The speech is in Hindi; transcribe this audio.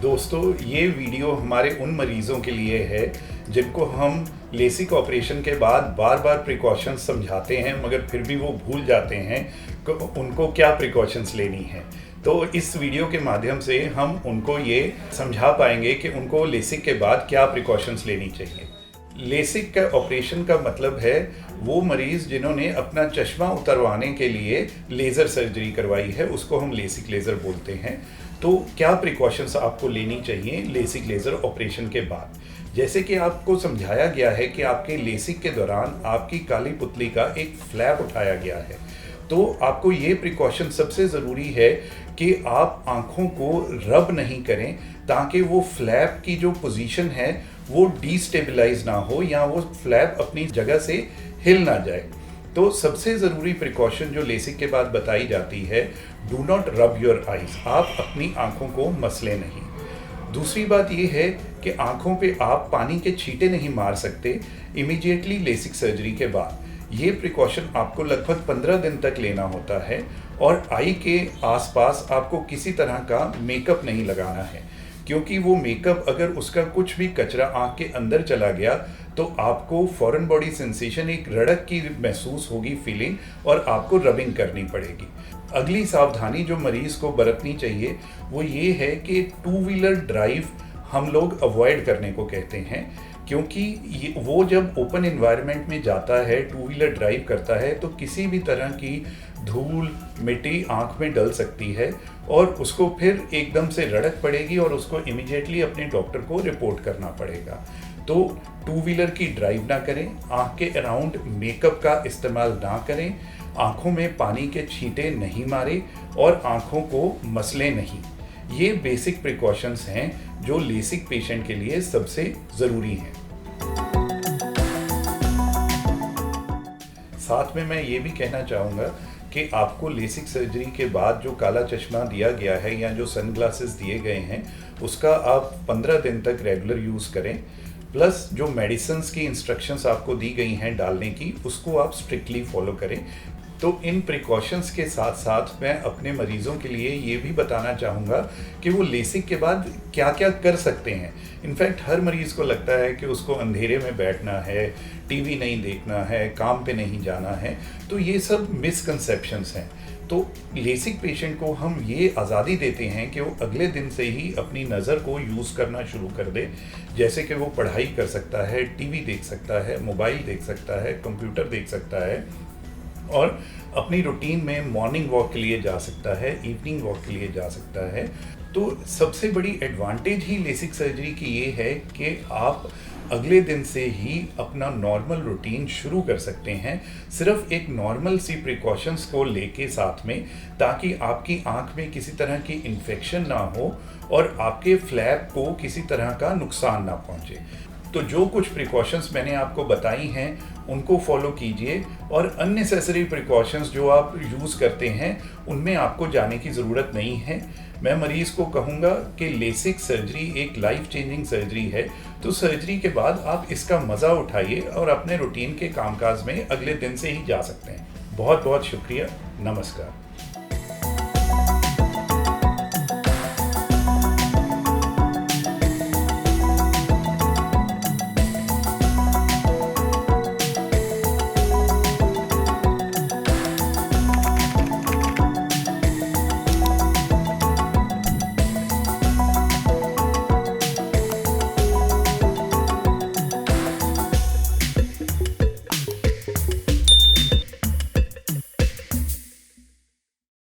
दोस्तों, ये वीडियो हमारे उन मरीज़ों के लिए है जिनको हम लेसिक ऑपरेशन के बाद बार बार प्रिकॉशंस समझाते हैं मगर फिर भी वो भूल जाते हैं कि उनको क्या प्रिकॉशंस लेनी है। तो इस वीडियो के माध्यम से हम उनको ये समझा पाएंगे कि उनको लेसिक के बाद क्या प्रिकॉशंस लेनी चाहिए। लेसिक का ऑपरेशन का मतलब है वो मरीज़ जिन्होंने अपना चश्मा उतरवाने के लिए लेज़र सर्जरी करवाई है, उसको हम लेसिक लेज़र बोलते हैं। तो क्या प्रिकॉशंस आपको लेनी चाहिए लेसिक लेज़र ऑपरेशन के बाद? जैसे कि आपको समझाया गया है कि आपके लेसिक के दौरान आपकी काली पुतली का एक फ्लैप उठाया गया है, तो आपको ये प्रिकॉशन सबसे ज़रूरी है कि आप आँखों को रब नहीं करें ताकि वो फ्लैप की जो पोजीशन है वो डिस्टेबलाइज ना हो या वो फ्लैप अपनी जगह से हिल ना जाए। तो सबसे ज़रूरी प्रिकॉशन जो लेसिक के बाद बताई जाती है, do not rub your eyes, आप अपनी आँखों को मसलें नहीं। दूसरी बात ये है कि आँखों पे आप पानी के छींटे नहीं मार सकते इमीडिएटली लेसिक सर्जरी के बाद। ये प्रिकॉशन आपको लगभग 15 दिन तक लेना होता है और आई के आसपास आपको किसी तरह का मेकअप नहीं लगाना है, क्योंकि वो मेकअप अगर उसका कुछ भी कचरा आँख के अंदर चला गया तो आपको फॉरेन बॉडी सेंसेशन, एक रड़क की महसूस होगी फीलिंग, और आपको रबिंग करनी पड़ेगी। अगली सावधानी जो मरीज़ को बरतनी चाहिए वो ये है कि टू व्हीलर ड्राइव हम लोग अवॉइड करने को कहते हैं, क्योंकि वो जब ओपन एनवायरनमेंट में जाता है, टू व्हीलर ड्राइव करता है, तो किसी भी तरह की धूल मिट्टी आँख में डल सकती है और उसको फिर एकदम से रड़क पड़ेगी और उसको इमीडिएटली अपने डॉक्टर को रिपोर्ट करना पड़ेगा। तो टू व्हीलर की ड्राइव ना करें, आँख के अराउंड मेकअप का इस्तेमाल ना करें, आँखों में पानी के छींटे नहीं मारें और आँखों को मसलें नहीं। ये बेसिक प्रिकॉशंस हैं जो लेसिक पेशेंट के लिए सबसे ज़रूरी हैं। साथ में मैं ये भी कहना चाहूँगा कि आपको लेसिक सर्जरी के बाद जो काला चश्मा दिया गया है या जो सनग्लासेस दिए गए हैं उसका आप 15 दिन तक रेगुलर यूज़ करें, प्लस जो मेडिसिन्स की इंस्ट्रक्शंस आपको दी गई हैं डालने की, उसको आप स्ट्रिक्टली फॉलो करें। तो इन प्रिकॉशंस के साथ साथ मैं अपने मरीज़ों के लिए ये भी बताना चाहूँगा कि वो लेसिक के बाद क्या क्या कर सकते हैं। इनफैक्ट हर मरीज़ को लगता है कि उसको अंधेरे में बैठना है, टीवी नहीं देखना है, काम पे नहीं जाना है, तो ये सब मिसकंसेप्शंस हैं। तो लेसिक पेशेंट को हम ये आज़ादी देते हैं कि वो अगले दिन से ही अपनी नज़र को यूज़ करना शुरू कर दे, जैसे कि वो पढ़ाई कर सकता है, टीवी देख सकता है, मोबाइल देख सकता है, कंप्यूटर देख सकता है और अपनी रूटीन में मॉर्निंग वॉक के लिए जा सकता है, इवनिंग वॉक के लिए जा सकता है। तो सबसे बड़ी एडवांटेज ही लेसिक सर्जरी की ये है कि आप अगले दिन से ही अपना नॉर्मल रूटीन शुरू कर सकते हैं, सिर्फ एक नॉर्मल सी प्रिकॉशंस को लेके साथ में, ताकि आपकी आंख में किसी तरह की इन्फेक्शन ना हो और आपके फ्लैप को किसी तरह का नुकसान ना पहुंचे। तो जो कुछ प्रिकॉशंस मैंने आपको बताई हैं उनको फॉलो कीजिए और अननेसेसरी प्रिकॉशंस जो आप यूज़ करते हैं उनमें आपको जाने की ज़रूरत नहीं है। मैं मरीज़ को कहूँगा कि लेसिक सर्जरी एक लाइफ चेंजिंग सर्जरी है, तो सर्जरी के बाद आप इसका मज़ा उठाइए और अपने रूटीन के कामकाज में अगले दिन से ही जा सकते हैं। बहुत बहुत शुक्रिया। नमस्कार।